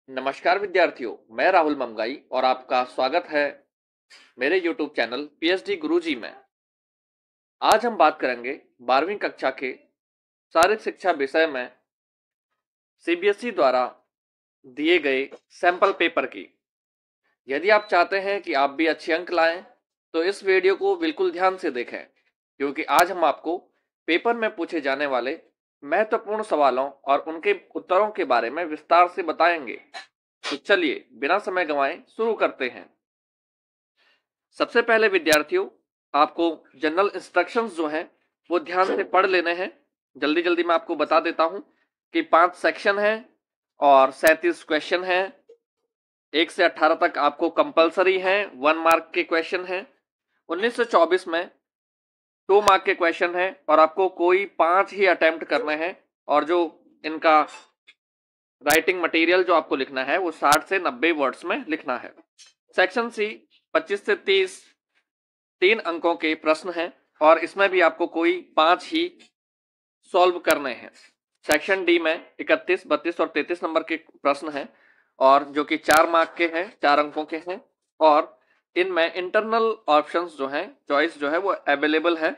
नमस्कार विद्यार्थियों, मैं राहुल ममगाई और आपका स्वागत है मेरे YouTube चैनल पीएचडी गुरुजी में। आज हम बात करेंगे 12वीं कक्षा के शारीरिक शिक्षा विषय में सीबीएसई द्वारा दिए गए सैंपल पेपर की। यदि आप चाहते हैं कि आप भी अच्छे अंक लाएं, तो इस वीडियो को बिल्कुल ध्यान से देखें, क्योंकि आज हम आपको पेपर में पूछे जाने वाले महत्वपूर्ण सवालों और उनके उत्तरों के बारे में विस्तार से बताएंगे। तो चलिए बिना समय गंवाए शुरू करते हैं। सबसे पहले विद्यार्थियों, आपको जनरल इंस्ट्रक्शंस जो हैं वो ध्यान से पढ़ लेने हैं। जल्दी जल्दी मैं आपको बता देता हूं कि 5 सेक्शन हैं और 37 क्वेश्चन हैं। 1 से 18 तक आपको कंपलसरी हैं, 1 मार्क के क्वेश्चन हैं। 19 से 24 में 2 मार्क के क्वेश्चन हैं और आपको कोई 5 ही अटेम्प्ट करने हैं। और जो इनका राइटिंग मटेरियल जो आपको लिखना है वो 60 से 90 वर्ड्स में लिखना है। सेक्शन सी 25 से 30 3 अंकों के प्रश्न हैं और इसमें भी आपको कोई 5 ही सॉल्व करने हैं। सेक्शन डी में 31, 32 और 33 नंबर के प्रश्न हैं और जो कि 4 मार्क के हैं, 4 अंकों के हैं। और इनमें इंटरनल ऑप्शंस जो हैं, चॉइस जो है वो अवेलेबल है।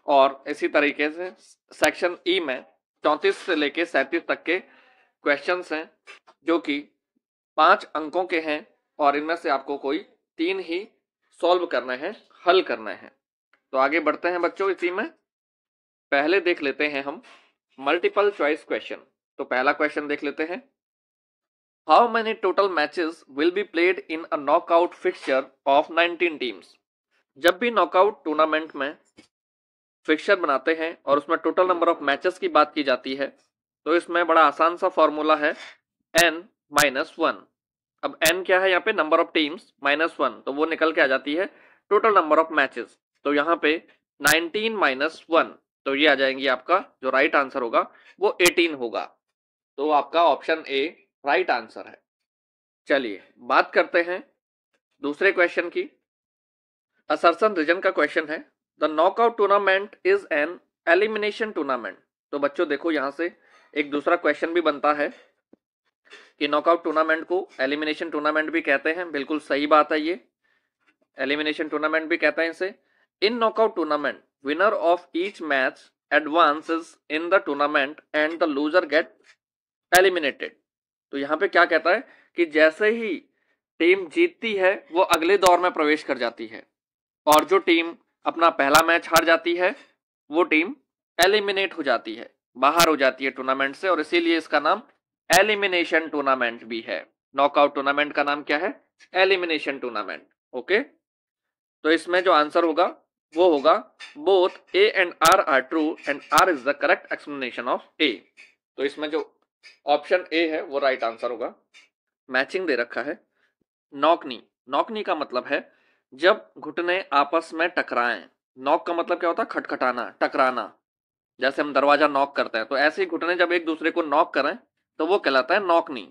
और इसी तरीके से सेक्शन ई में 34 से लेके 37 तक के क्वेश्चंस हैं जो कि 5 अंकों के हैं और इनमें से आपको कोई 3 ही सॉल्व करने हैं, हल करने हैं। तो आगे बढ़ते हैं बच्चों। इसी में पहले देख लेते हैं हम मल्टीपल चॉइस क्वेश्चन। तो पहला क्वेश्चन देख लेते हैं। How many total matches will be played in a knockout fixture of 19 teams. जब भी नॉकआउट टूर्नामेंट में फिक्सचर बनाते हैं और उसमें टोटल नंबर ऑफ मैचेस की बात की जाती है, तो इसमें बड़ा आसान सा फॉर्मूला है n-1। अब n क्या है यहाँ पे? नंबर ऑफ टीम्स -1, तो वो निकल के आ जाती है टोटल नंबर ऑफ मैचेस। तो यहाँ पे 19 - 1, तो ये आ जाएंगी, आपका जो राइट आंसर होगा वो 18 होगा। तो आपका ऑप्शन ए राइट आंसर है। चलिए बात करते हैं दूसरे क्वेश्चन की। असर्सन रीजन का क्वेश्चन है। The knockout tournament is an elimination tournament. तो बच्चों देखो, यहां से एक दूसरा क्वेश्चन भी बनता है कि नॉकआउट टूर्नामेंट को एलिमिनेशन टूर्नामेंट भी कहते हैं। बिल्कुल सही बात है, ये एलिमिनेशन टूर्नामेंट भी कहते हैं इसे। In knockout tournament winner of each match advances in the tournament and the loser get eliminated. तो यहाँ पे क्या कहता है कि जैसे ही टीम जीतती है वो अगले दौर में प्रवेश कर जाती है, और जो टीम अपना पहला मैच हार जाती है वो टीम एलिमिनेट हो जाती है, बाहर हो जाती है टूर्नामेंट से, और इसीलिए इसका नाम एलिमिनेशन टूर्नामेंट भी है। नॉकआउट टूर्नामेंट का नाम क्या है? Elimination tournament. ओके, तो इसमें जो आंसर होगा वो होगा both A and R are true and R is the correct explanation of A. तो इसमें जो ऑप्शन ए है वो राइट आंसर होगा। मैचिंग दे रखा है। नॉकनी, नॉकनी का मतलब है जब घुटने आपस में टकराएं। नॉक का मतलब क्या होता है? खटखटाना, टकराना। जैसे हम दरवाजा नॉक करते हैं, तो ऐसे ही घुटने जब एक दूसरे को नॉक करें तो वो कहलाता है नॉकनी।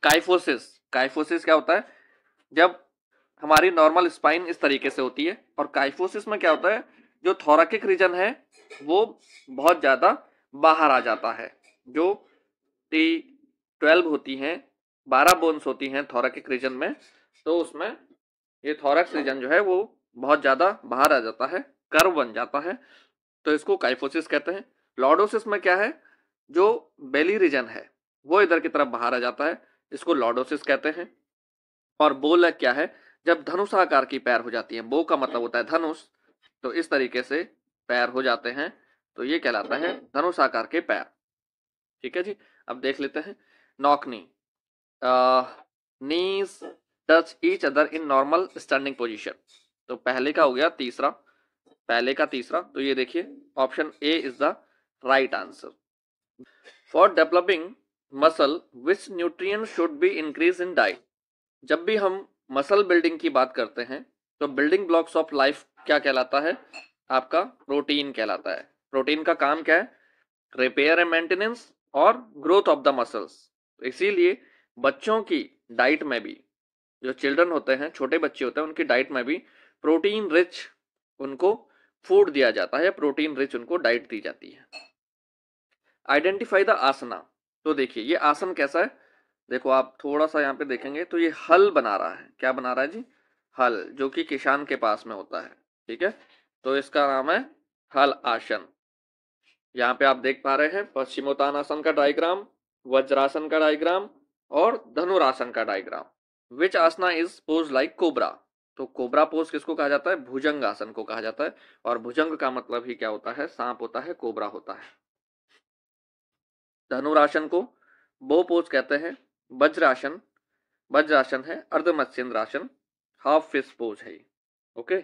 काइफोसिस, काइफोसिस क्या होता है? जब हमारी नॉर्मल स्पाइन इस तरीके से होती है, और काइफोसिस में क्या होता है? जो थोरैकिक रीजन है वो बहुत ज्यादा बाहर आ जाता है। जो T12 होती हैं, 12 बोन्स होती हैं थोरैकिक रीजन में, तो उसमें ये थोरैक्स रीजन जो है वो बहुत ज्यादा बाहर आ जाता है, कर्व बन जाता है, तो इसको काइफोसिस कहते हैं। लॉर्डोसिस में क्या है? जो बेली रीजन है वो इधर की तरफ बाहर आ जाता है, इसको लॉर्डोसिस कहते हैं। और बो लेग क्या है? जब धनुषाकार की पैर हो जाती है, बो का मतलब होता है धनुष, तो इस तरीके से पैर हो जाते हैं, तो ये कहलाता है धनुषाकार के पैर। ठीक है जी। अब देख लेते हैं knock knee. Knees touch each other in normal standing position. तो पहले का हो गया तीसरा, पहले का तीसरा, तो ये देखिए option A is the right answer. For developing muscle which nutrient should be increase in diet. जब भी हम मसल बिल्डिंग की बात करते हैं तो बिल्डिंग ब्लॉक्स ऑफ लाइफ क्या कहलाता है? आपका प्रोटीन कहलाता है। प्रोटीन का काम क्या है? रिपेयर एंड मेंटेनेंस और ग्रोथ ऑफ द मसल्स। इसीलिए बच्चों की डाइट में भी, जो चिल्ड्रन होते हैं, छोटे बच्चे होते हैं, उनकी डाइट में भी प्रोटीन रिच उनको फूड दिया जाता है, प्रोटीन रिच उनको डाइट दी जाती है। आइडेंटिफाई द आसना। तो देखिए ये आसन कैसा है? देखो आप थोड़ा सा यहाँ पे देखेंगे तो ये हल बना रहा है। क्या बना रहा है जी? हल, जो कि किसान के पास में होता है। ठीक है, तो इसका नाम है हल आसन। यहाँ पे आप देख पा रहे हैं पश्चिमोत्तानासन का डायग्राम, वज्रासन का डायग्राम और धनुरासन का diagram. Which asana is pose like cobra? तो कोबरा पोज किसको कहा जाता है? भुजंग आसन को कहा जाता है। और भुजंग का मतलब ही क्या होता है? सांप होता है, कोबरा होता है। धनुरासन को बो पोज कहते हैं। वज्रासन, वज्रासन है। अर्धमत्स्येंद्रासन हाफ फिश पोज है। Okay.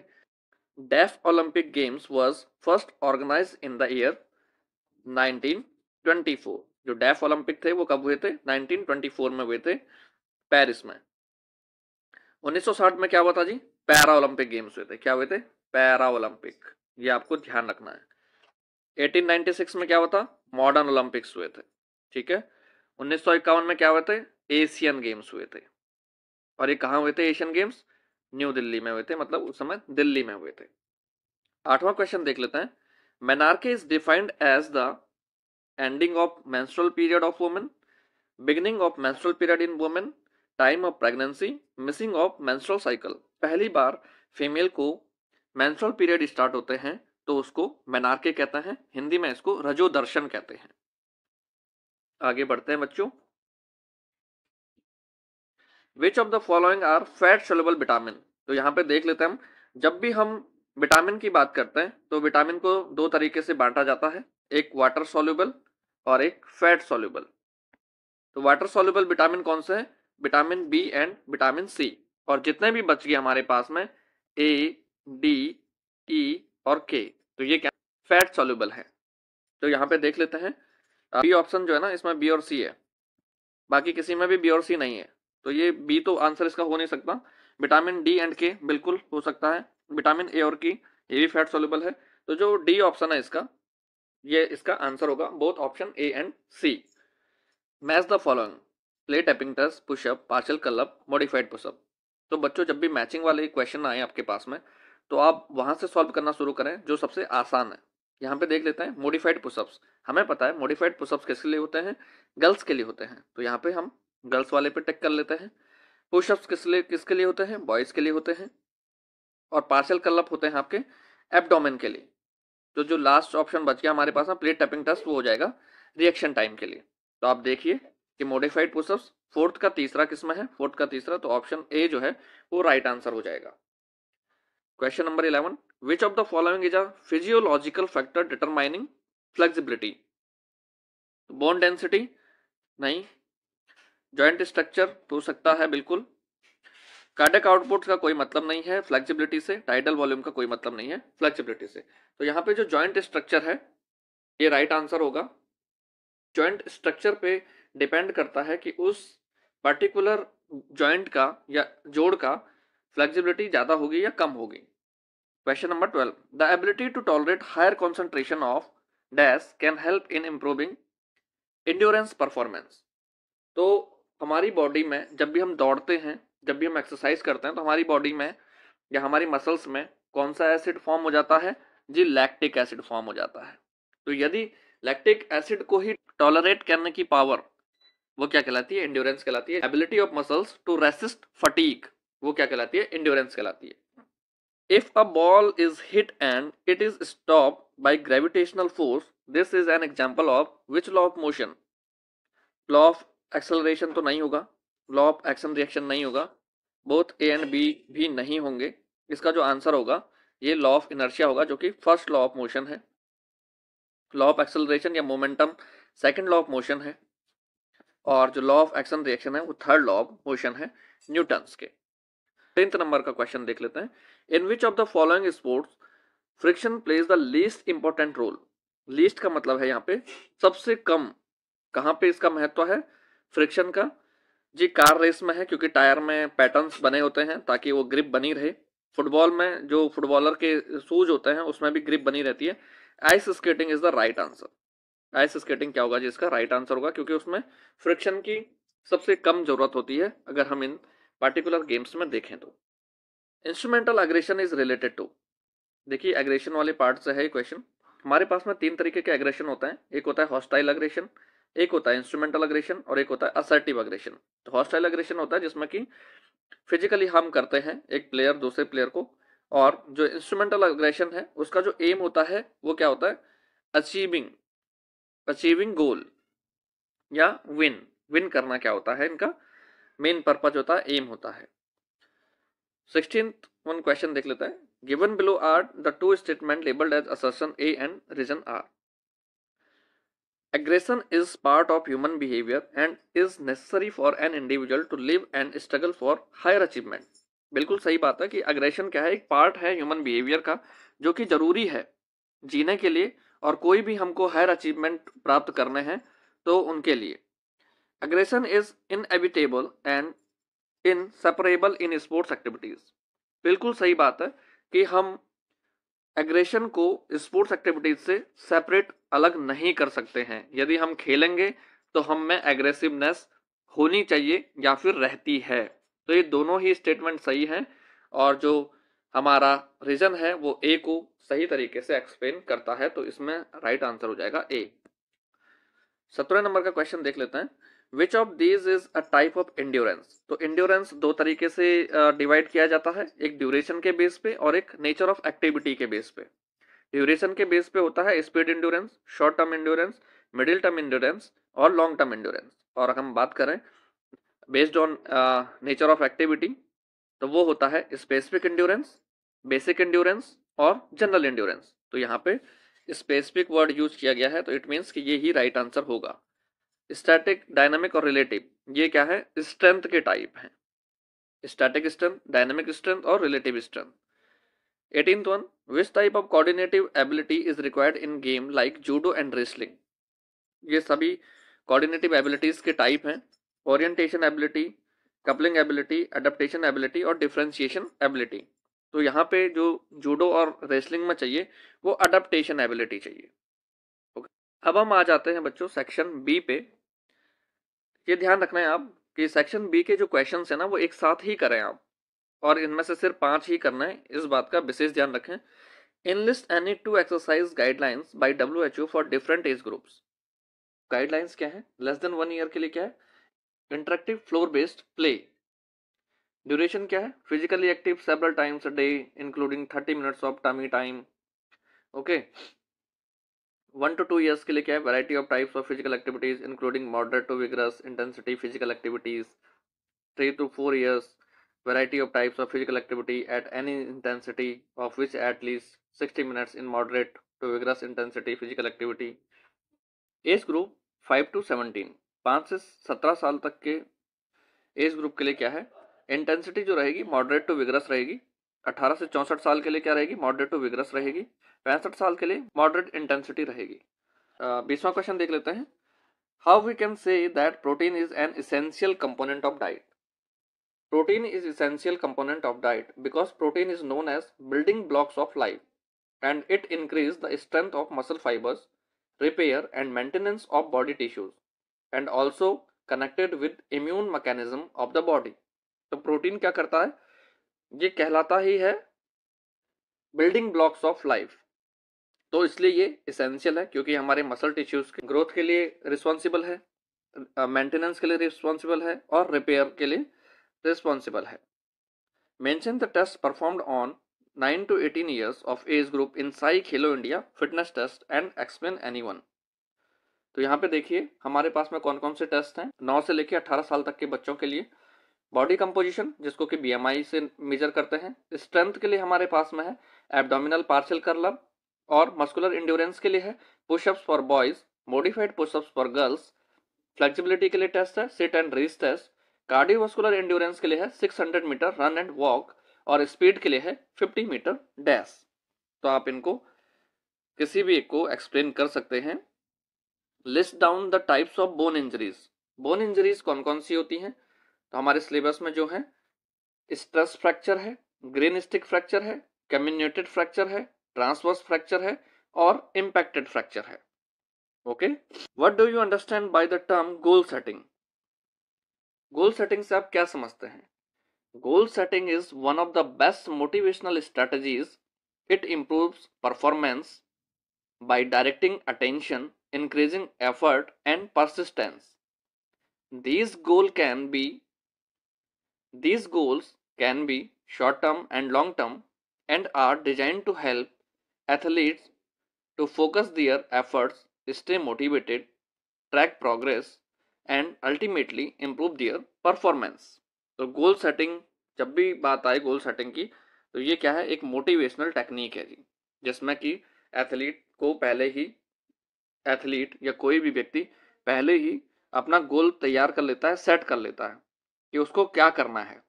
Deaf Olympic games was first organised in the year 1924। जो डेफ ओलंपिक थे वो कब हुए थे? 1924 में हुए थे, पेरिस में। 1960 में क्या हुआ था जी? पैरा ओलंपिक गेम्स हुए थे। क्या हुए थे? Para Olympic. ये आपको ध्यान रखना है। 1896 में क्या हुआ था? मॉडर्न ओलंपिक्स हुए थे। ठीक है। 1951 में क्या हुए थे? एशियन गेम्स हुए थे। और ये कहाँ हुए थे एशियन गेम्स? न्यू दिल्ली में हुए थे, मतलब उस समय दिल्ली में हुए थे। 8वां क्वेश्चन देख लेते हैं। Menarche is defined as the ending of menstrual period of women, beginning of menstrual period in women, time of pregnancy, missing of menstrual cycle। पहली बार फीमेल को menstrual period स्टार्ट होते हैं तो उसको मेनार्के कहते हैं। हिंदी में इसको रजोदर्शन कहते हैं। आगे बढ़ते हैं बच्चों। Which of the following are fat soluble vitamin? तो यहाँ पे देख लेते हैं हम, जब भी हम विटामिन की बात करते हैं तो विटामिन को दो तरीके से बांटा जाता है, एक वाटर सोल्युबल और एक फैट सोल्युबल। तो वाटर सोल्युबल विटामिन कौन से हैं? Vitamin B and vitamin C. और जितने भी बच गए हमारे पास में ए, डी, ई और के, तो ये क्या? फैट सोल्युबल है। तो यहाँ पे देख लेते हैं, बी ऑप्शन जो है ना, इसमें बी और सी है, बाकी किसी में भी बी और सी नहीं है। तो ये बी तो आंसर इसका हो नहीं सकता। विटामिन डी एंड के बिल्कुल हो सकता है। विटामिन ए और की, ये भी फैट सोल्युबल है। तो जो डी ऑप्शन है इसका, ये इसका आंसर होगा, both option A and C. Match the following, plate tapping test, push up, partial curl up, modified push up. तो बच्चों जब भी मैचिंग वाले क्वेश्चन आए आपके पास में तो आप वहां से सॉल्व करना शुरू करें जो सबसे आसान है। यहाँ पे देख लेते हैं मॉडिफाइड पुशअप्स। हमें पता है मॉडिफाइड पुशअप्स किसके लिए होते हैं? गर्ल्स के लिए होते हैं। तो यहाँ पे हम गर्ल्स वाले पे टिक कर लेते हैं। पुशअप्स किसके लिए होते हैं? बॉयज के लिए होते हैं। और पार्शियल कलअप होते हैं आपके एब्डोमेन के लिए। तो जो लास्ट ऑप्शन बच गया हमारे पास में प्लेट टैपिंग टेस्ट, वो हो जाएगा रिएक्शन टाइम के लिए। तो आप देखिए कि मॉडिफाइड पुशअप्स फोर्थ का तीसरा किस्म है, फोर्थ का तीसरा, तो ऑप्शन ए जो है वो राइट आंसर हो जाएगा। Question number 11, which of the following is a physiological factor determining flexibility? Bone density नहीं, जॉइंट स्ट्रक्चर हो सकता है बिल्कुल, कार्डियक आउटपुट का कोई मतलब नहीं है फ्लेक्सिबिलिटी से, टाइडल वॉल्यूम का कोई मतलब नहीं है फ्लेक्सिबिलिटी से। तो यहाँ पे जो जॉइंट स्ट्रक्चर है ये राइट आंसर होगा। जॉइंट स्ट्रक्चर पे डिपेंड करता है कि उस पर्टिकुलर जॉइंट का या जोड़ का फ्लेक्सिबिलिटी ज्यादा होगी या कम होगी। Question number 12, the ability to tolerate higher concentration of dash can help in improving endurance performance. तो हमारी बॉडी में जब भी हम दौड़ते हैं, जब भी हम एक्सरसाइज करते हैं, तो हमारी बॉडी में या हमारी मसल्स में कौन सा एसिड फॉर्म हो जाता है जी? लैक्टिक एसिड फॉर्म हो जाता है। तो यदि लैक्टिक एसिड को ही टॉलरेट करने की पावर, वो क्या कहलाती है? एंड्योरेंस कहलाती है। Ability of muscles to resist fatigue, वो क्या कहलाती है? एंड्योरेंस कहलाती है। If a ball is hit and it is stop by gravitational force, this is an example of which law of motion? Law of acceleration तो नहीं होगा, law of action reaction नहीं होगा, बोथ ए एंड बी भी नहीं होंगे। इसका जो आंसर होगा ये लॉ ऑफ इनर्शिया होगा, जो कि फर्स्ट लॉ ऑफ मोशन है। लॉ ऑफ एक्सेलरेशन या momentum second law of motion है, और जो लॉ ऑफ एक्शन रिएक्शन है वो थर्ड लॉ ऑफ मोशन है न्यूटन्स के। 10th नंबर का क्वेश्चन देख लेते हैं। In which of the following sports friction plays the least important role? Least का मतलब है यहाँ पे सबसे कम। कहाँ पे इसका महत्व है फ्रिक्शन का? जी कार रेस में है, क्योंकि टायर में पैटर्न्स बने होते हैं ताकि वो ग्रिप बनी रहे। फुटबॉल में जो फुटबॉलर के शूज होते हैं उसमें भी ग्रिप बनी रहती है। Ice skating is the right answer. Ice skating क्या होगा जी? इसका राइट आंसर होगा, क्योंकि उसमें फ्रिक्शन की सबसे कम जरूरत होती है अगर हम इन पार्टिकुलर गेम्स में देखें तो। Instrumental aggression is related to, देखिए एग्रेशन वाले पार्ट से है क्वेश्चन। हमारे पास में तीन तरीके के एग्रेशन होता है। एक होता है हॉस्टाइल एग्रेशन, एक होता है इंस्ट्रूमेंटल अग्रेशन और एक होता है असर्टिव अग्रेशन। तो हॉस्टाइल अग्रेशन होता है जिसमें कि फिजिकली हार्म करते हैं एक प्लेयर दूसरे प्लेयर को, और जो इंस्ट्रूमेंटल अग्रेशन है उसका जो एम होता है वो क्या होता है, अचीविंग अचीविंग गोल या विन विन करना क्या होता है, इनका मेन पर्पज होता है, एम होता है। 16th वन क्वेश्चन देख लेते हैं। Given below are the two statement labelled as assertion A and reason R. Aggression is part of human behavior and is necessary for an individual to live and struggle for higher achievement। बिल्कुल सही बात है कि aggression क्या है, एक part है human behaviour का जो कि जरूरी है जीने के लिए, और कोई भी हमको हायर अचीवमेंट प्राप्त करने हैं तो उनके लिए। Aggression is inevitable and inseparable in sports activities. बिल्कुल सही बात है कि हम एग्रेशन को स्पोर्ट्स एक्टिविटीज से सेपरेट अलग नहीं कर सकते हैं। यदि हम खेलेंगे तो हम में एग्रेसिवनेस होनी चाहिए या फिर रहती है। तो ये दोनों ही स्टेटमेंट सही हैं, और जो हमारा रीजन है वो ए को सही तरीके से एक्सप्लेन करता है, तो इसमें राइट आंसर हो जाएगा ए। 17 नंबर का क्वेश्चन देख लेते हैं। Which of these is a type of endurance. तो एंड्योरेंस दो तरीके से डिवाइड किया जाता है, एक ड्यूरेशन के बेस पे और एक नेचर ऑफ एक्टिविटी के बेस पे। ड्यूरेशन के बेस पे होता है speed endurance, short term endurance, middle term endurance और लॉन्ग टर्म एंड्योरेंस। और अगर हम बात करें based on nature of activity तो वो होता है स्पेसिफिक एंड्योरेंस, बेसिक एंड्योरेंस और जनरल एंड्योरेंस। तो यहाँ पे स्पेसिफिक वर्ड यूज किया गया है, तो इट मीन्स कि ये ही राइट आंसर होगा। स्टैटिक, डायनामिक और रिलेटिव, ये क्या है, स्ट्रेंथ के टाइप हैं। स्टैटिक स्ट्रेंथ, डायनामिक स्ट्रेंथ और relative strength. 18th one, which type of coordinative ability is required in game like judo and wrestling. ये सभी कोऑर्डिनेटिव एबिलिटीज के टाइप हैं। Orientation ability, coupling ability, adaptation ability और differentiation ability. तो यहाँ पे जो जूडो और रेसलिंग में चाहिए वो अडेप्टेशन एबिलिटी चाहिए। अब हम आ जाते हैं बच्चों सेक्शन बी पे। ये ध्यान रखना है आप कि सेक्शन बी के जो क्वेश्चन है ना वो एक साथ ही करें आप, और इनमें से सिर्फ 5 ही करना है, इस बात का विशेष ध्यान रखें। Enlist any two exercise guidelines by WHO for different age groups. Guidelines क्या है, लेस देन 1 ईयर के लिए क्या है, interactive floor based play. Duration क्या है, physically active several times a day including 30 minutes of tummy time. Okay. 1 to 2 years के लिए क्या है, variety of types of physical activities including moderate to vigorous intensity physical activities. 3 to 4 years, variety of types of physical activity at any intensity of which at least 60 minutes in moderate to vigorous intensity physical activity। Age group 5 to 17, 5 से 17 साल तक के age group के लिए क्या है, intensity जो रहेगी मॉडरेट टू विगरस रहेगी। 18 से 64 साल के लिए क्या रहेगी, मॉडरेट टू विगरस रहेगी। 65 साल के लिए मॉडरेट इंटेंसिटी रहेगी। 20वां क्वेश्चन देख लेते हैं। How we can say that protein is an essential component of diet. Protein is essential component of diet because protein is known as building blocks of life, and it increases the strength of muscle fibers, repair and maintenance of body tissues, and also connected with immune mechanism of the body। तो protein क्या करता है, ये कहलाता ही है building blocks of life. तो इसलिए ये इसेंशियल है क्योंकि हमारे मसल टिश्यूज के ग्रोथ के लिए रिस्पॉन्सिबल है, मेंटेनेंस के लिए रिस्पॉन्सिबल है और रिपेयर के लिए रिस्पॉन्सिबल है। Mention the test performed on 9 to 18 years of age group in Sai Khelo India fitness test and explain any one। तो यहाँ पे देखिए हमारे पास में कौन कौन से टेस्ट हैं 9 से लेकर 18 साल तक के बच्चों के लिए। बॉडी कंपोजिशन जिसको कि BMI से मेजर करते हैं। स्ट्रेंथ के लिए हमारे पास में है एब्डोमिनल पार्शियल कर्ल, और मस्कुलर इंड्योरेंस के लिए है pushups for boys, modified pushups for girls. Flexibility के लिए टेस्ट है sit and reach test. Cardiovascular endurance के लिए है 600 मीटर रन एंड वॉक, और स्पीड के लिए है 50 मीटर डैश। तो आप इनको किसी भी एक को एक्सप्लेन कर सकते हैं। List down the types of bone injuries. Bone injuries कौन कौन सी होती हैं, तो हमारे सिलेबस में जो है स्ट्रेस फ्रैक्चर है, ग्रेन स्टिक फ्रैक्चर है, कम्युनिकेटेड फ्रैक्चर है, ट्रांसवर्स फ्रैक्चर है और इंपैक्टेड फ्रैक्चर है। Okay. What do you understand by the term goal setting. Goal setting से आप क्या समझते हैं। Goal setting is one of the best motivational strategies. It improves performance by directing attention increasing effort and persistence. These goal can be these goals can be short term and long term and are designed to help athletes to focus their efforts, stay motivated, track progress and ultimately improve their performance. तो goal setting, जब भी बात आए goal setting की, तो ये क्या है, एक मोटिवेशनल टेक्निक है जी, जिसमें कि एथलीट को पहले ही एथलीट या कोई भी व्यक्ति पहले ही अपना गोल तैयार कर लेता है, सेट कर लेता है कि उसको क्या करना है।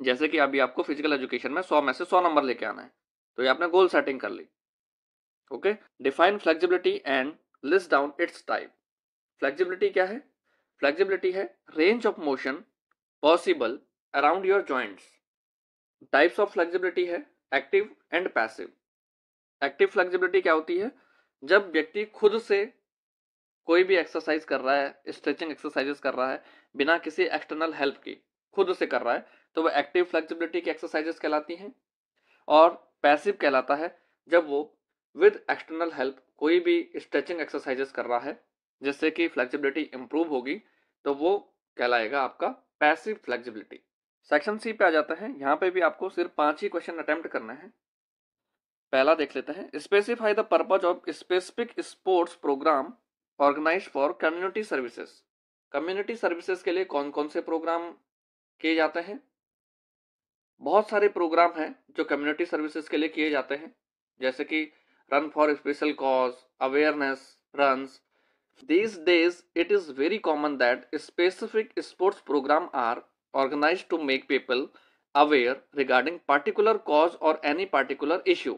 जैसे कि अभी आपको फिजिकल एजुकेशन में 100 में से 100 नंबर लेके आना है, तो ये आपने गोल सेटिंग कर ली। Okay, define flexibility and list down its type. Flexibility क्या है? फ्लेक्सिबिलिटी है range of motion possible around your joints. Types of flexibility है active and passive. Active flexibility क्या होती है? जब व्यक्ति खुद से कोई भी एक्सरसाइज कर रहा है, स्ट्रेचिंग एक्सरसाइजेस कर रहा है बिना किसी एक्सटर्नल हेल्प की, खुद से कर रहा है, तो वह एक्टिव फ्लेक्सिबिलिटी की एक्सरसाइजेस कहलाती हैं। और पैसिव कहलाता है जब वो विद एक्सटर्नल हेल्प कोई भी स्ट्रेचिंग एक्सरसाइजेस कर रहा है जिससे कि फ्लेक्सिबिलिटी इंप्रूव होगी, तो वो कहलाएगा आपका पैसिव फ्लेक्सिबिलिटी। सेक्शन सी पे आ जाता है। यहाँ पे भी आपको सिर्फ 5 ही क्वेश्चन अटेम्प्ट करना है। पहला देख लेते हैं, specify the purpose of specific sports programme organised for community services. Community services के लिए कौन कौन से प्रोग्राम किए जाते हैं? बहुत सारे प्रोग्राम हैं जो कम्युनिटी सर्विसेज के लिए किए जाते हैं, जैसे कि run for special cause, awareness runs. These days, it is very common that specific sports programs are organized to make people aware regarding particular cause or any particular issue.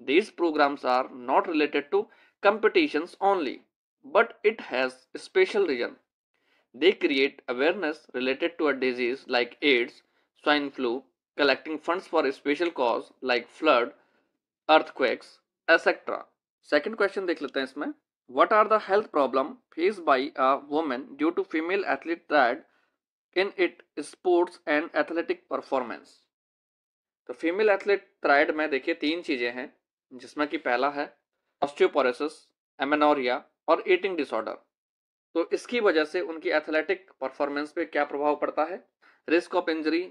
These programs are not related to competitions only, but it has a special reason. They create awareness related to a disease like AIDS, swine flu, collecting funds for a special cause like flood, earthquakes, etc. Second question देख लेते हैं इसमें, what are the health problem faced by a woman due to female athlete triad in its sports and athletic performance? तो female athlete थ्राइड में देखिए 3 चीजें हैं, जिसमें कि पहला है ऑस्टियोपोरोसिस, एमेनोरिया और ईटिंग डिसऑर्डर। तो इसकी वजह से उनकी एथलेटिक परफॉर्मेंस पे क्या प्रभाव पड़ता है? रिस्क ऑफ इंजरी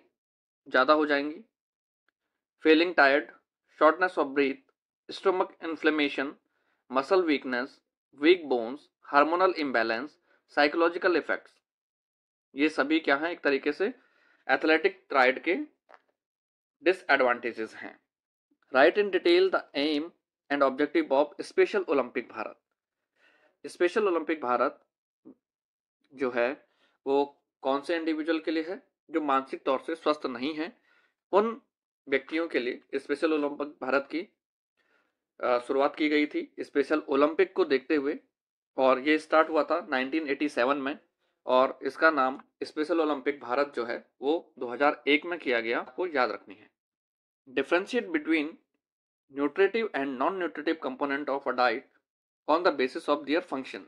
ज़्यादा हो जाएंगी, feeling tired, shortness of breath, stomach inflammation, muscle weakness, weak bones, hormonal imbalance, psychological effects. ये सभी क्या हैं? एक तरीके से एथलेटिक ट्राइड के डिसएडवांटेजेस हैं। Right in detail the aim and objective of special Olympic Bharat. Special Olympic Bharat जो है वो कौन से इंडिविजुअल के लिए है? जो मानसिक तौर से स्वस्थ नहीं है, उन व्यक्तियों के लिए स्पेशल ओलंपिक भारत की शुरुआत की गई थी स्पेशल ओलंपिक को देखते हुए, और ये स्टार्ट हुआ था 1987 में, और इसका नाम स्पेशल ओलंपिक भारत जो है वो 2001 में किया गया, वो याद रखनी है। Differentiate between nutritive and non nutritive component of a diet on the basis of their function.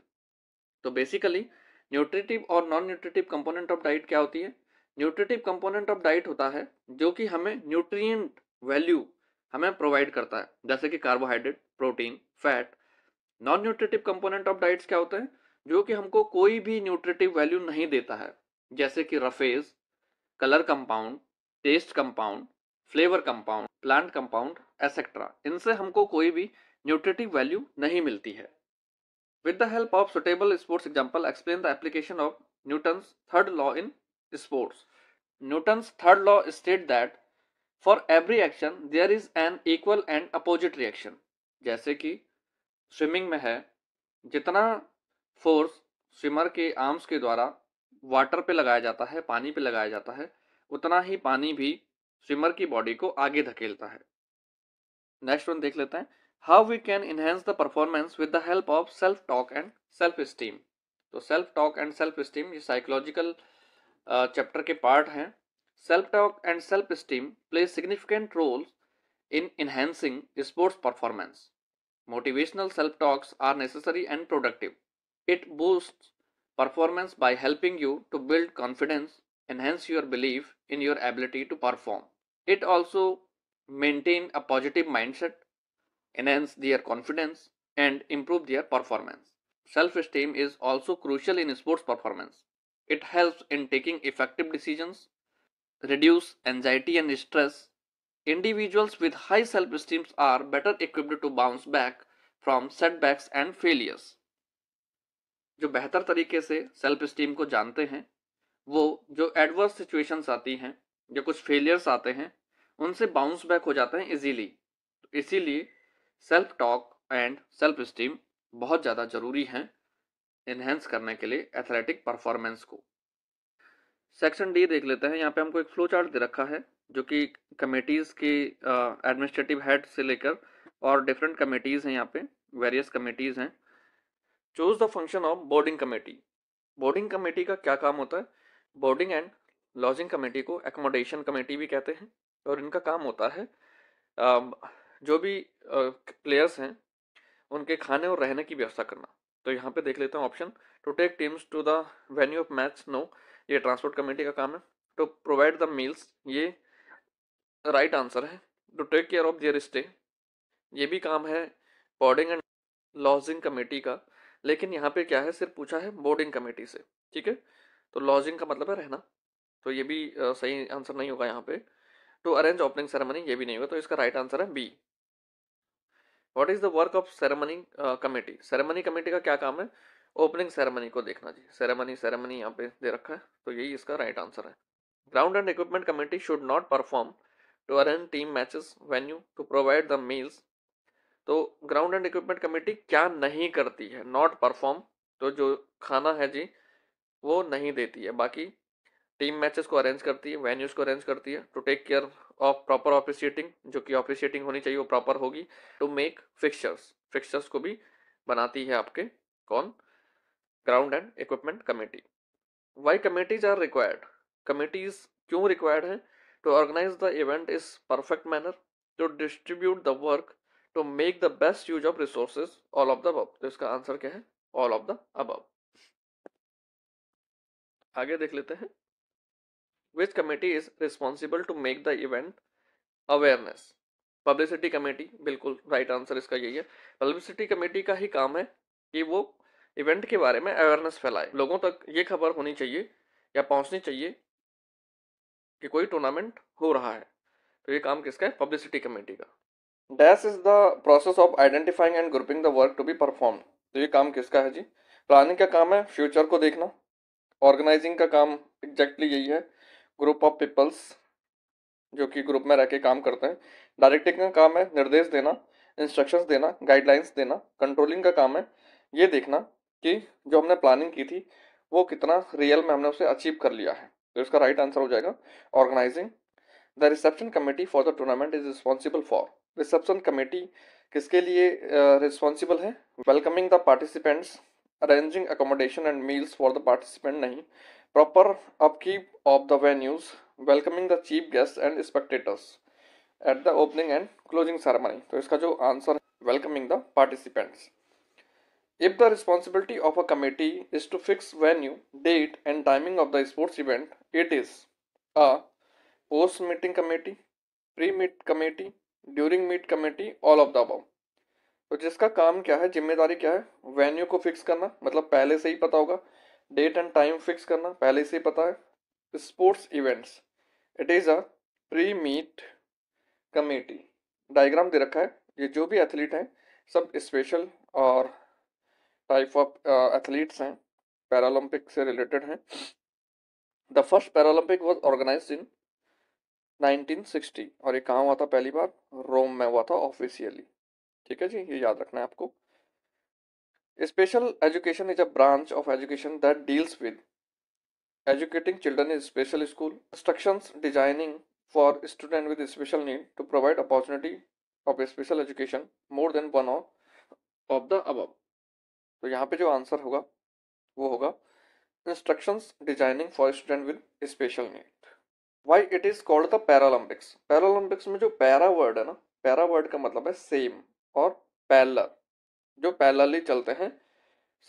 तो बेसिकली न्यूट्रिटिव और non nutritive component of diet क्या होती है? न्यूट्रिटिव कंपोनेंट ऑफ डाइट होता है जो कि हमें न्यूट्रिएंट वैल्यू हमें प्रोवाइड करता है, जैसे कि carbohydrate, protein, fat. Non nutritive component of diets क्या होते हैं? जो कि हमको कोई भी न्यूट्रिटिव वैल्यू नहीं देता है, जैसे कि roughage, colour compound, taste compound, flavour compound, plant compound etcetera. इनसे हमको कोई भी न्यूट्रिटिव वैल्यू नहीं मिलती है। With the help of suitable sports example, explain the application of Newton's third law in sports. Newton's third law states that for every action there is an equal and opposite reaction. जैसे कि swimming में है, जितना force swimmer के arms के द्वारा water पे लगाया जाता है, पानी पे लगाया जाता है, उतना ही पानी भी स्विमर की बॉडी को आगे धकेलता है। नेक्स्ट वन देख लेते हैं, how we can enhance the performance with the help of self talk and self esteem. तो self talk and self esteem ये साइकोलॉजिकल चैप्टर के पार्ट हैं। Self talk and self esteem play significant role in enhancing sports performance. Motivational self-talks are necessary and productive. It boosts performance by helping you to build confidence, enhance your belief in your ability to perform. It also maintain a positive mindset, enhance their confidence and improve their performance. self-esteem is also crucial in sports performance. It helps in taking effective decisions, reduce anxiety and stress. Individuals with high self-esteem are better equipped to bounce back from setbacks and failures. जो बेहतर तरीके से self esteem को जानते हैं, वो जो adverse situations आती हैं, जो कुछ फेलियर्स आते हैं, उनसे बाउंस बैक हो जाते हैं इजीली। तो इसीलिए self talk and self steam बहुत ज़्यादा ज़रूरी हैं इन्हेंस करने के लिए एथलेटिक परफॉर्मेंस को। सेक्शन डी देख लेते हैं। यहाँ पे हमको एक फ्लो चार्ट दे रखा है जो कि कमेटीज़ की एडमिनिस्ट्रेटिव हेड से लेकर और डिफरेंट कमेटीज़ हैं, यहाँ पे वेरियस कमेटीज़ हैं। Choose the function of boarding committee. Boarding committee का क्या काम होता है? बोर्डिंग एंड लॉजिंग कमेटी को एकोमोडेशन कमेटी भी कहते हैं और इनका काम होता है जो भी प्लेयर्स हैं उनके खाने और रहने की व्यवस्था करना। तो यहाँ पे देख लेते हैं option, to take teams to the venue of match, no, ये ट्रांसपोर्ट कमेटी का काम है। टू प्रोवाइड द मील्स, ये राइट आंसर है। To take care of their stay, ये भी काम है बोर्डिंग एंड लॉजिंग कमेटी का, लेकिन यहाँ पे क्या है, सिर्फ पूछा है बोर्डिंग कमेटी से, ठीक है। तो लॉजिंग का मतलब है रहना, तो ये भी सही आंसर नहीं होगा यहाँ पे। टू अरेंज ओपनिंग सेरेमनी, ये भी नहीं होगा, तो इसका राइट आंसर है B. What is the work of ceremony committee? Ceremony committee का क्या काम है? ओपनिंग सेरेमनी को देखना जी। सेरेमनी यहाँ पे दे रखा है, तो यही इसका राइट आंसर है। Ground and equipment committee should not perform to arrange team matches, venue, to provide the meals. तो ग्राउंड एंड इक्विपमेंट कमेटी क्या नहीं करती है? नॉट परफॉर्म, तो जो खाना है जी वो नहीं देती है, बाकी टीम मैचेस को अरेंज करती है, वेन्यूज को अरेंज करती है। To take care of proper officiating, जो कि ऑफिशिएटिंग होनी चाहिए वो प्रॉपर होगी। टू मेक फिक्सचर्स, फिक्सचर्स को भी बनाती है आपके कौन? Ground and equipment committee. Why committees are required? Committees क्यों रिक्वायर्ड है? To organise the event is perfect manner, to distribute the work, to make the best use of resources, all of the above. तो इसका answer क्या है? All of the above. आगे देख लेते हैं। Which committee is responsible to make the event awareness? Publicity committee, बिल्कुल right answer इसका यही है। पब्लिसिटी कमेटी का ही काम है कि वो इवेंट के बारे में अवेयरनेस फैलाए, लोगों तक ये खबर होनी चाहिए या पहुंचनी चाहिए कि कोई टूर्नामेंट हो रहा है। तो ये काम किसका है? पब्लिसिटी कमेटी का। Dash is the process of identifying and grouping the work to be perform. तो ये काम किसका है जी? प्लानिंग का काम है फ्यूचर को देखना। ऑर्गेनाइजिंग का काम एग्जैक्टली यही है, ग्रुप ऑफ पीपल्स जो कि ग्रुप में रह के काम करते हैं। डायरेक्टिंग का काम है निर्देश देना, इंस्ट्रक्शंस देना, गाइडलाइंस देना। कंट्रोलिंग का काम है ये देखना कि जो हमने प्लानिंग की थी वो कितना रियल में हमने उसे अचीव कर लिया है। तो इसका राइट आंसर हो जाएगा organizing. The reception committee for the tournament is responsible for. Reception committee किसके लिए रिस्पॉन्सिबल है? Welcoming the participants, arranging accommodation and meals for the participant नहीं, proper upkeep of the venues, welcoming the chief guest and spectators at the opening and closing ceremony. तो इसका जो answer है welcoming the participants. If the responsibility of a committee is to fix venue, date and timing of the sports event, it is a post meeting committee, pre meet committee, during meet committee, all of the above। तो जिसका काम क्या है, जिम्मेदारी क्या है? Venue को fix करना, मतलब पहले से ही पता होगा। डेट एंड टाइम फिक्स करना, पहले से ही पता है। Sports events, it is a pre meet committee. Diagram दे रखा है, ये जो भी एथलीट हैं सब स्पेशल और टाइप ऑफ एथलीट्स हैं, पैरालंपिक से रिलेटेड हैं। The first Paralympic was organized in 1960 और ये कहाँ हुआ था? पहली बार रोम में हुआ था ऑफिशियली, ठीक है जी, ये याद रखना है आपको। Special education is a branch of education that deals with educating children in special school, instructions designing for student with special need to provide opportunity of special education, more than one of the above. तो यहाँ पे जो answer होगा वो होगा instructions designing for student with special need. Why it is called the Paralympics? Paralympics में जो para word है ना, पैरा वर्ड का मतलब है सेम और पैरेलल, जो पैरेलली चलते हैं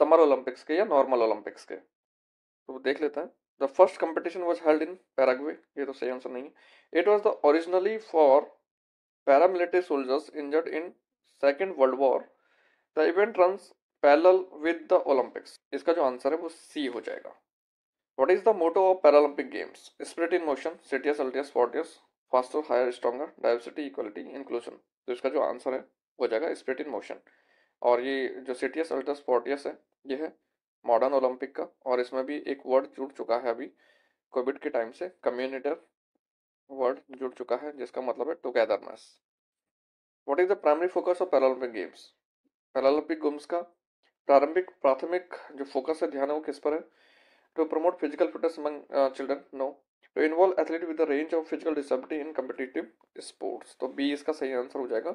समर ओलंपिक्स के या नॉर्मल ओलंपिक्स के। तो देख लेते हैं। The first competition was held in Paraguay, ये तो सही आंसर नहीं है। It was the originally for paramilitary soldiers injured in second world war. The event runs parallel with the Olympics. इसका जो आंसर है वो सी हो जाएगा। What is the motto of Paralympic games? Spirit in motion, citius, altius, fortius, faster, higher, stronger, diversity, equality, inclusion. तो इसका जो answer है हो जाएगा स्पिरिट इन मोशन। और ये जो सिटियस, अल्टियस, फोर्टियस है ये है मॉडर्न ओलंपिक का, और इसमें भी एक वर्ड जुड़ चुका है अभी कोविड के टाइम से, कम्युनिटर वर्ड जुड़ चुका है जिसका मतलब है togetherness. What is the primary focus of Paralympic games? Paralympic games का प्राथमिक जो फोकस है, ध्यान है, वो किस पर है? To promote physical fitness among children? No. To involve athlete with the range of physical disability in competitive sports? तो बी इसका सही आंसर हो जाएगा।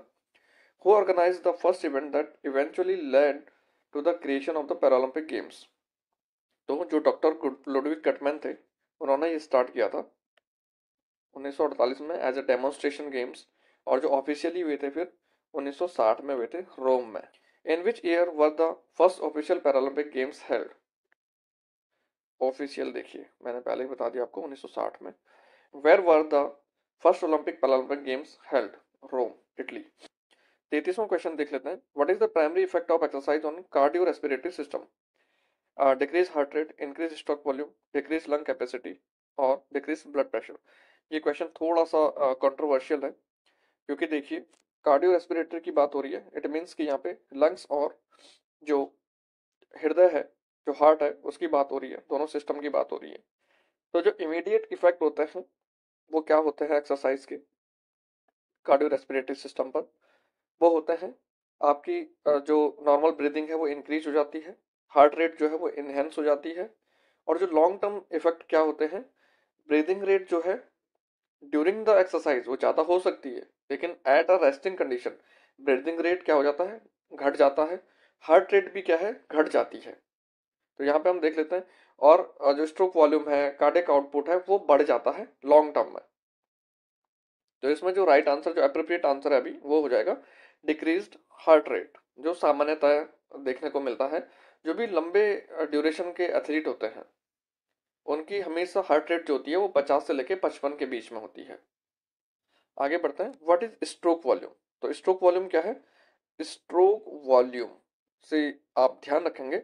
Who organise the first event that eventually led to the creation of the Paralympic games? तो जो doctor Ludwig कटमैन थे उन्होंने ये स्टार्ट किया था 1948 में एज ए डेमोन्स्ट्रेशन गेम्स, और जो ऑफिशियली हुए थे फिर 1960 में हुए थे रोम में। In which year were the first official Paralympic games held? Official देखिए मैंने पहले ही बता दिया आपको 1960 में। Where were the first Olympic Paralympic games held? Rome, Italy. 33वां क्वेश्चन देख लेते हैं। What is the primary effect of exercise on cardio respiratory system? Decrease heart rate, increase stroke volume, decrease lung capacity और decrease blood pressure. ये question थोड़ा सा controversial है, क्योंकि देखिए कार्डियो रेस्पिरेटरी की बात हो रही है, इट मीन्स कि यहाँ पे लंग्स और जो हृदय है, जो हार्ट है, उसकी बात हो रही है, दोनों सिस्टम की बात हो रही है। तो जो इमीडिएट इफेक्ट होते हैं वो क्या होते हैं एक्सरसाइज के कार्डियो रेस्पिरेटरी सिस्टम पर? वो होते हैं आपकी जो नॉर्मल ब्रीदिंग है वो इंक्रीज हो जाती है, हार्ट रेट जो है वो इनहेंस हो जाती है, और जो लॉन्ग टर्म इफेक्ट क्या होते हैं, ब्रीदिंग रेट जो है ड्यूरिंग द एक्सरसाइज वो ज़्यादा हो सकती है, लेकिन at a resting condition breathing rate क्या हो जाता है, घट जाता है, हार्ट रेट भी क्या है, घट जाती है। तो यहाँ पे हम देख लेते हैं, और जो स्ट्रोक वॉल्यूम है, कार्डियक आउटपुट है, वो बढ़ जाता है लॉन्ग टर्म में। तो इसमें जो राइट आंसर, जो अप्रोप्रिएट आंसर है अभी, वो हो जाएगा डिक्रीज्ड हार्ट रेट, जो सामान्यतः देखने को मिलता है। जो भी लंबे ड्यूरेशन के एथलीट होते हैं उनकी हमेशा हार्ट रेट जो होती है वो 50 से लेके 55 के बीच में होती है। आगे बढ़ते हैं। What is stroke volume? तो स्ट्रोक वॉल्यूम क्या है? स्ट्रोक वॉल्यूम से आप ध्यान रखेंगे,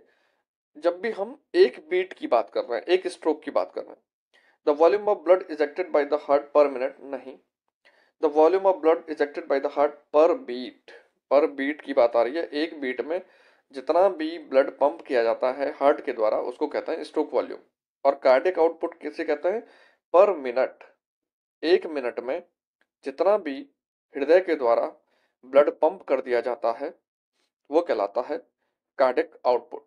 जब भी हम एक बीट की बात कर रहे हैं, एक स्ट्रोक की बात कर रहे हैं, the volume of blood ejected by the heart per minute नहीं, the volume of blood ejected by the heart per beat. Per beat की बात आ रही है, एक बीट में जितना भी ब्लड पंप किया जाता है हार्ट के द्वारा उसको कहते हैं स्ट्रोक वॉल्यूम। और कार्डियक आउटपुट किसे कहते हैं? पर मिनट। एक मिनट में जितना भी हृदय के द्वारा ब्लड पंप कर दिया जाता है वो कहलाता है cardiac output.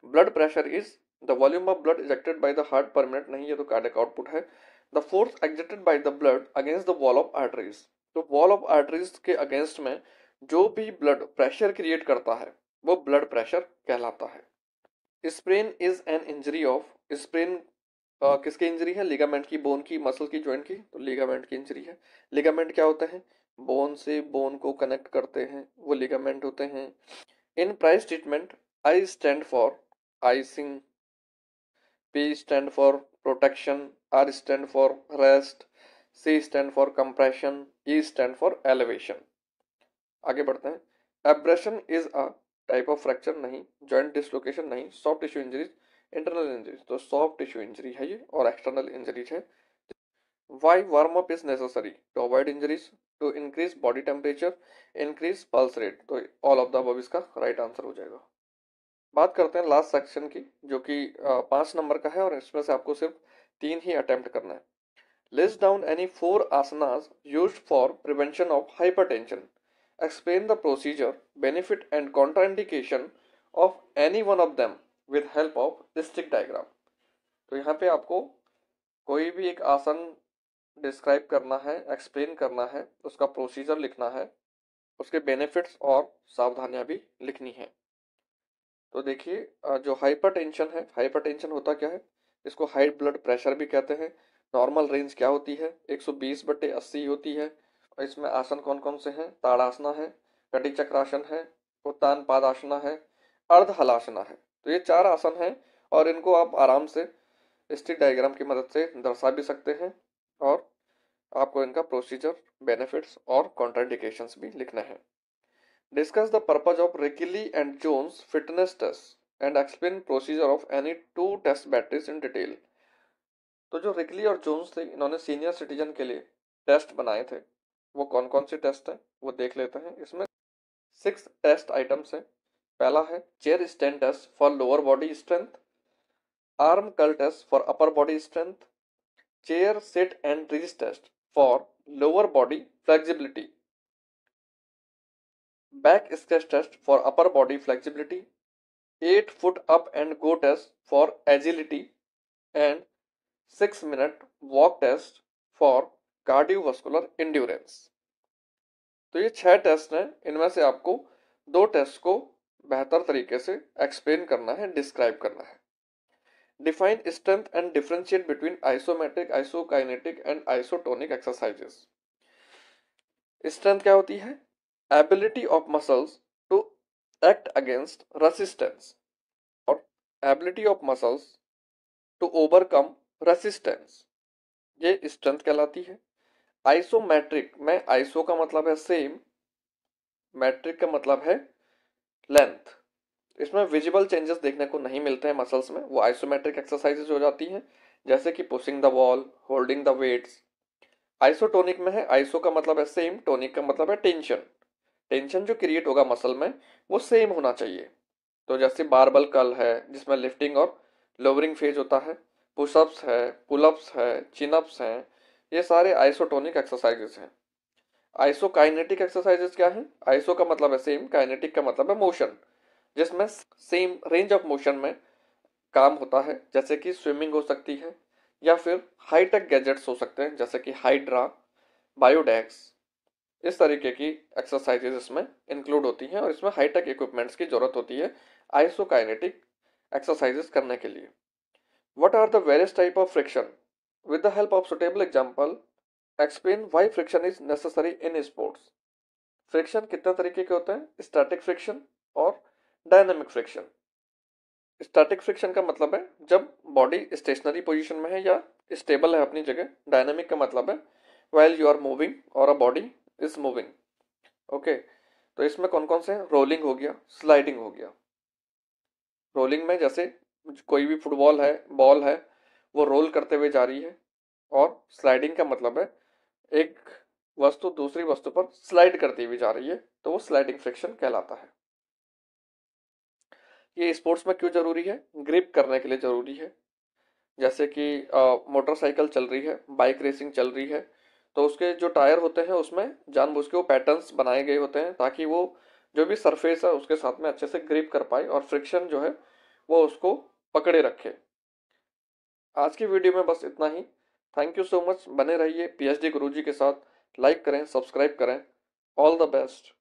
Blood pressure is the volume of blood ejected by the heart per minute नहीं, ये तो कार्डियक आउटपुट है। The force exerted by the blood against the wall of arteries. तो वॉल ऑफ आर्टरीज के against में जो भी blood pressure create करता है वो ब्लड प्रेशर कहलाता है। Sprain is an injury of, sprain किसकी इंजरी है? लिगामेंट की, बोन की, मसल की, जॉइंट की? तो लिगामेंट की इंजरी है। लिगामेंट क्या होते हैं? बोन से बोन को कनेक्ट करते हैं, वो लिगामेंट होते हैं। In price treatment I stand for icing, P stand for protection, R stand for rest, C stand for compression, E stand for elevation। आगे बढ़ते हैं। Abrasion is a type of fracture नहीं, joint dislocation नहीं, soft tissue injuries, internal injuries? तो soft tissue injury है ये, और external injuries है। Why warm up is necessary? To avoid injuries, to increase body temperature, increase pulse rate? तो all of the above इसका right answer हो जाएगा। बात करते हैं लास्ट सेक्शन की, जो कि 5 नंबर का है, और इसमें से आपको सिर्फ 3 ही अटेम्प्ट करना है। List down any 4 asanas used for prevention of hypertension. Explain the procedure, benefit and contraindication of any one of them with help of stick diagram. तो यहाँ पे आपको कोई भी एक आसन डिस्क्राइब करना है, एक्सप्लेन करना है, उसका प्रोसीजर लिखना है, उसके बेनिफिट्स और सावधानियां भी लिखनी है। तो देखिए जो हाइपरटेंशन है, हाइपरटेंशन होता क्या है? इसको हाई ब्लड प्रेशर भी कहते हैं। नॉर्मल रेंज क्या होती है? 120/80 होती है। और इसमें आसन कौन कौन से हैं? ताड़ासना है, कटी चक्रासन है, उत्तान पादासना है, अर्ध हलासना है। तो ये 4 आसन हैं, और इनको आप आराम से स्टिक डायग्राम की मदद से दर्शा भी सकते हैं, और आपको इनका प्रोसीजर, बेनिफिट्स और कॉन्ट्राइंडिकेशंस भी लिखना है। Discuss the purpose of Rickley and Jones fitness test and explain procedure of any two test batteries in detail। तो जो रिकली और जोन्स थे, इन्होंने सीनियर सिटीजन के लिए टेस्ट बनाए थे। वो कौन कौन से टेस्ट हैं वो देख लेते हैं। इसमें 6 टेस्ट आइटम्स हैं। पहला है chair stand test for lower body strength, arm curl test for upper body strength, chair sit and reach test for lower body flexibility, back stretch test for upper body flexibility, 8 foot up and go test for agility and 6 minute walk test for cardiovascular endurance. तो ये 6 test हैं। इनमें से आपको 2 test को बेहतर तरीके से एक्सप्लेन करना है, डिस्क्राइब करना है। Define strength and differentiate between isometric, isokinetic and isotonic exercises. Strength क्या होती है? Ability of muscles to act against resistance, और ability of muscles to overcome resistance, ये स्ट्रेंथ कहलाती है। आइसोमेट्रिक में आइसो का मतलब है सेम, मैट्रिक का मतलब है लेंथ। इसमें विजिबल चेंजेस देखने को नहीं मिलते हैं मसल्स में, वो आइसोमेट्रिक एक्सरसाइजेज हो जाती हैं, जैसे कि pushing the wall, holding the weights. Isotonic में है, आइसो का मतलब है सेम, टोनिक का मतलब है टेंशन। टेंशन जो क्रिएट होगा मसल में वो सेम होना चाहिए। तो जैसे बारबल कर्ल है जिसमें लिफ्टिंग और लोअरिंग फेज होता है, पुशअप्स है, पुलअप्स है, चिनअप्स हैं, ये सारे आइसोटोनिक एक्सरसाइजेस हैं। आइसोकाइनेटिक एक्सरसाइजेस क्या है? आइसो का मतलब है सेम, काइनेटिक का मतलब है मोशन, जिसमें सेम रेंज ऑफ मोशन में काम होता है, जैसे कि स्विमिंग हो सकती है या फिर हाईटेक गैजेट्स हो सकते हैं जैसे कि हाइड्रा, बायोडेक्स। इस तरीके की एक्सरसाइजेज इसमें इंक्लूड होती हैं और इसमें हाईटेक इक्विपमेंट्स की जरूरत होती है आइसोकाइनेटिक एक्सरसाइजेस करने के लिए। What are the various type of friction? With the help of suitable example explain why friction is necessary in sports. Friction कितने तरीके के होते हैं? स्टैटिक फ्रिक्शन और डायनामिक फ्रिक्शन। स्टैटिक फ्रिक्शन का मतलब है जब बॉडी स्टेशनरी पोजीशन में है या स्टेबल है अपनी जगह। डायनामिक का मतलब है व्हाइल यू आर मूविंग और a body is moving. Okay, तो इसमें कौन कौन से हैं? रोलिंग हो गया, स्लाइडिंग हो गया। रोलिंग में जैसे कोई भी फुटबॉल है, बॉल है, वो रोल करते हुए जा रही है। और स्लाइडिंग का मतलब है एक वस्तु दूसरी वस्तु पर स्लाइड करती हुई जा रही है, तो वो स्लाइडिंग फ्रिक्शन कहलाता है। ये स्पोर्ट्स में क्यों जरूरी है? ग्रिप करने के लिए जरूरी है। जैसे कि मोटरसाइकिल चल रही है, बाइक रेसिंग चल रही है, तो उसके जो टायर होते हैं उसमें जानबूझ के वो पैटर्न्स बनाए गए होते हैं ताकि वो जो भी सरफेस है उसके साथ में अच्छे से ग्रिप कर पाए और फ्रिक्शन जो है वो उसको पकड़े रखे। आज की वीडियो में बस इतना ही। Thank you so much. बने रहिए पीएचडी गुरुजी के साथ। लाइक करें, सब्सक्राइब करें। All the best.